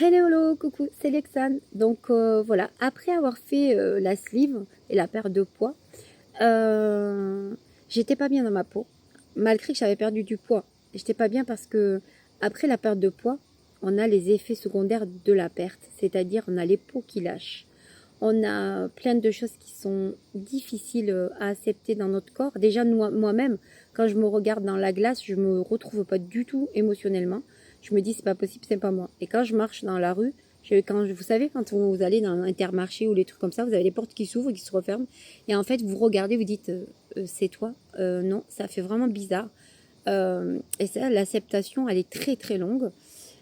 Hello, hello, coucou, c'est Lexane. Donc voilà, après avoir fait la sleeve et la perte de poids, euh, j'étais pas bien dans ma peau, malgré que j'avais perdu du poids. J'étais pas bien parce que après la perte de poids, on a les effets secondaires de la perte, c'est-à-dire on a les peaux qui lâchent. On a plein de choses qui sont difficiles à accepter dans notre corps. Déjà, moi-même, quand je me regarde dans la glace, je me retrouve pas du tout émotionnellement. Je me dis, c'est pas possible, c'est pas moi. Et quand je marche dans la rue, vous savez, quand vous allez dans Intermarché ou les trucs comme ça, vous avez les portes qui s'ouvrent et qui se referment. Et en fait, vous regardez, vous dites, c'est toi. Non, ça fait vraiment bizarre. Et ça, l'acceptation, elle est très très longue.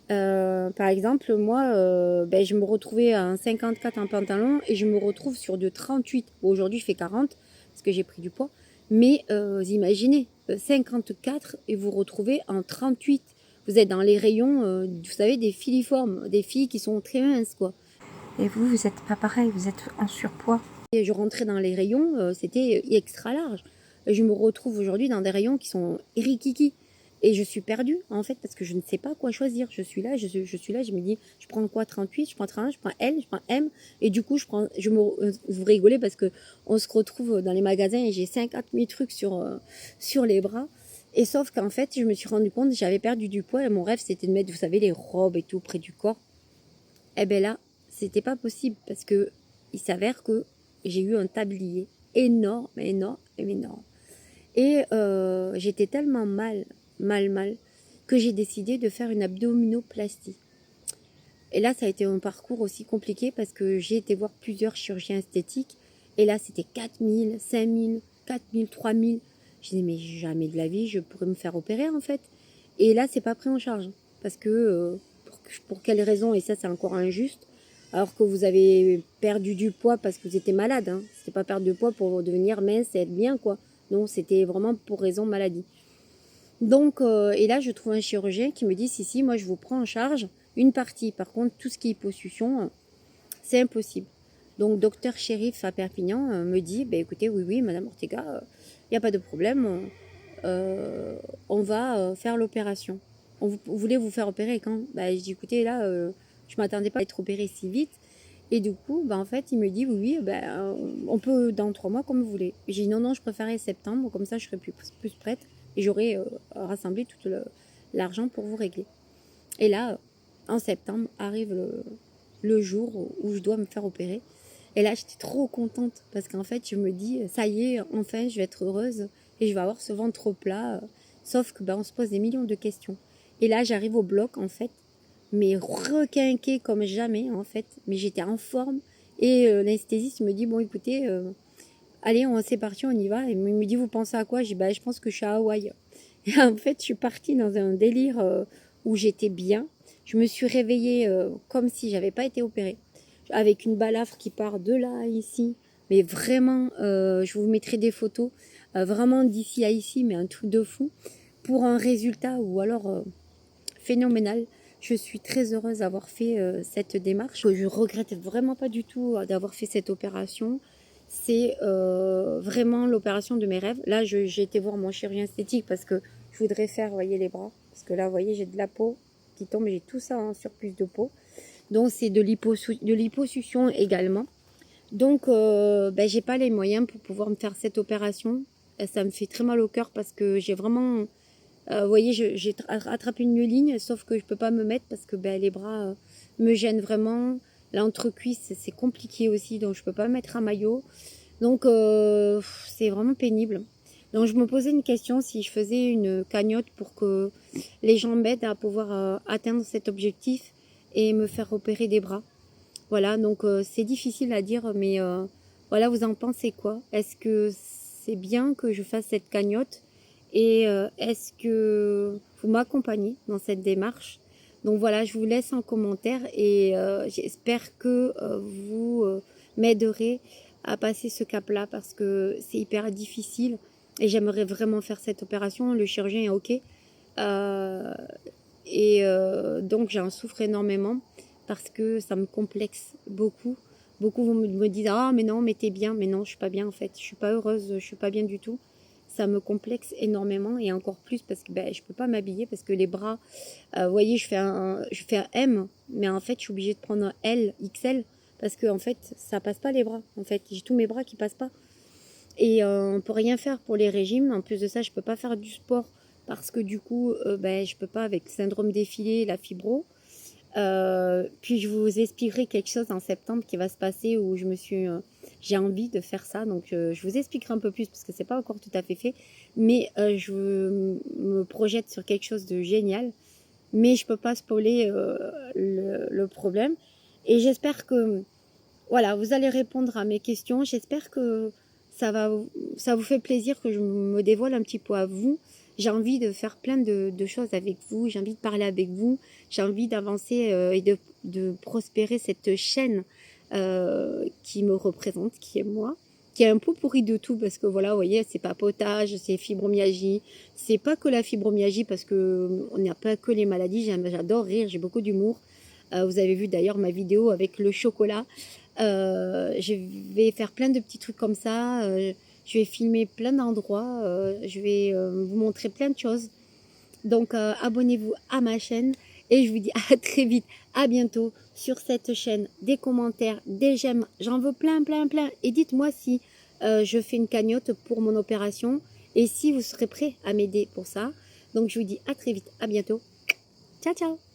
Par exemple, moi, je me retrouvais à un 54 en pantalon et je me retrouve sur de 38. Bon, aujourd'hui, je fais 40 parce que j'ai pris du poids. Mais vous imaginez, 54 et vous retrouvez en 38. Vous êtes dans les rayons, vous savez, des filiformes, des filles qui sont très minces, quoi. Et vous, vous n'êtes pas pareil, vous êtes en surpoids. Et je rentrais dans les rayons, c'était extra large. Et je me retrouve aujourd'hui dans des rayons qui sont rikiki. Et je suis perdue, en fait, parce que je ne sais pas quoi choisir. Je suis là, je me dis, je prends quoi, 38, je prends 31, je prends L, je prends M. Et du coup, vous rigolez parce que on se retrouve dans les magasins et j'ai 50 000 trucs sur les bras. Et sauf qu'en fait, je me suis rendu compte, j'avais perdu du poids et mon rêve, c'était de mettre, vous savez, les robes et tout près du corps. Eh ben là, c'était pas possible parce que il s'avère que j'ai eu un tablier énorme, énorme, énorme. Et j'étais tellement mal, que j'ai décidé de faire une abdominoplastie. Et là, ça a été un parcours aussi compliqué parce que j'ai été voir plusieurs chirurgiens esthétiques. Et là, c'était 4000, 5000, 4000, 3000. Je disais, mais jamais de la vie, je pourrais me faire opérer en fait. Et là, c'est pas pris en charge. Parce que, pour quelle raison, et ça, c'est encore injuste, alors que vous avez perdu du poids parce que vous étiez malade. Hein. C'était pas perdre de poids pour devenir mince et être bien, quoi. Non, c'était vraiment pour raison maladie. Donc, et là, je trouve un chirurgien qui me dit, si, moi, je vous prends en charge une partie. Par contre, tout ce qui est position, c'est impossible. Donc, docteur Chérif à Perpignan me dit, bah, écoutez, oui, Madame Ortega, il n'y a pas de problème, on va faire l'opération. Vous voulez vous faire opérer quand? Bah, je dis, écoutez, là, je m'attendais pas à être opérée si vite. Et du coup, bah, en fait, il me dit, oui, on peut dans 3 mois comme vous voulez. J'ai dit, non, je préférais septembre, comme ça je serais plus prête et j'aurais rassemblé tout l'argent pour vous régler. Et là, en septembre, arrive le jour où je dois me faire opérer. Et là, j'étais trop contente parce qu'en fait, je me dis, ça y est, enfin, je vais être heureuse et je vais avoir ce ventre plat. Sauf que on se pose des millions de questions. Et là, j'arrive au bloc, en fait, mais requinquée comme jamais, en fait. Mais j'étais en forme. Et l'anesthésiste me dit, bon, écoutez, allez, c'est parti, on y va. Et il me dit, vous pensez à quoi? Je dis, je pense que je suis à Hawaï. Et en fait, je suis partie dans un délire où j'étais bien. Je me suis réveillée comme si j'avais pas été opérée, avec une balafre qui part de là à ici. Mais vraiment, je vous mettrai des photos, vraiment d'ici à ici, mais un truc de fou, pour un résultat ou alors phénoménal. Je suis très heureuse d'avoir fait cette démarche. Je regrette vraiment pas du tout d'avoir fait cette opération. C'est vraiment l'opération de mes rêves. Là, j'ai été voir mon chirurgien esthétique parce que je voudrais faire, vous voyez, les bras. Parce que là, vous voyez, j'ai de la peau qui tombe, j'ai tout ça en surplus de peau. Donc, c'est de l'hyposuction également. Donc, j'ai pas les moyens pour pouvoir me faire cette opération. Ça me fait très mal au cœur parce que j'ai vraiment, vous voyez, j'ai attrapé une ligne, sauf que je peux pas me mettre parce que les bras me gênent vraiment. L'entrecuisse, c'est compliqué aussi, donc je peux pas mettre un maillot. Donc, c'est vraiment pénible. Donc, je me posais une question si je faisais une cagnotte pour que les gens m'aident à pouvoir atteindre cet objectif et me faire opérer des bras. Voilà, donc c'est difficile à dire, mais voilà, vous en pensez quoi? Est-ce que c'est bien que je fasse cette cagnotte? Et est-ce que vous m'accompagnez dans cette démarche? Donc voilà, je vous laisse en commentaire et j'espère que vous m'aiderez à passer ce cap-là parce que c'est hyper difficile et j'aimerais vraiment faire cette opération. Le chirurgien est OK. Euh, donc j'en souffre énormément parce que ça me complexe beaucoup. Beaucoup me disent ah mais non mais t'es bien, mais non je suis pas bien en fait, je suis pas heureuse, je suis pas bien du tout. ça me complexe énormément et encore plus parce que je peux pas m'habiller parce que les bras, vous voyez, je fais un M, mais en fait, je suis obligée de prendre un L, XL parce que en fait, ça passe pas les bras. En fait, j'ai tous mes bras qui passent pas. Et on peut rien faire pour les régimes. En plus de ça, je peux pas faire du sport parce que du coup, je peux pas avec le syndrome défilé, la fibro. Puis je vous expliquerai quelque chose en septembre qui va se passer où j'ai envie de faire ça. Donc je vous expliquerai un peu plus parce que c'est pas encore tout à fait fait. Mais je me projette sur quelque chose de génial. Mais je peux pas spoiler le problème. Et j'espère que voilà, vous allez répondre à mes questions. J'espère que ça vous fait plaisir que je me dévoile un petit peu à vous. J'ai envie de faire plein de choses avec vous. J'ai envie de parler avec vous. J'ai envie d'avancer et de prospérer cette chaîne qui me représente, qui est moi, qui est un peu pourri de tout parce que voilà, vous voyez, c'est papotage, c'est fibromyalgie. C'est pas que la fibromyalgie parce que on n'a pas que les maladies. J'adore rire, j'ai beaucoup d'humour. Vous avez vu d'ailleurs ma vidéo avec le chocolat. Je vais faire plein de petits trucs comme ça. Je vais filmer plein d'endroits. Je vais vous montrer plein de choses. Donc, abonnez-vous à ma chaîne. Et je vous dis à très vite, à bientôt sur cette chaîne. Des commentaires, des j'aime. J'en veux plein, plein, plein. Et dites-moi si je fais une cagnotte pour mon opération. Et si vous serez prêts à m'aider pour ça. Donc, je vous dis à très vite, à bientôt. Ciao, ciao.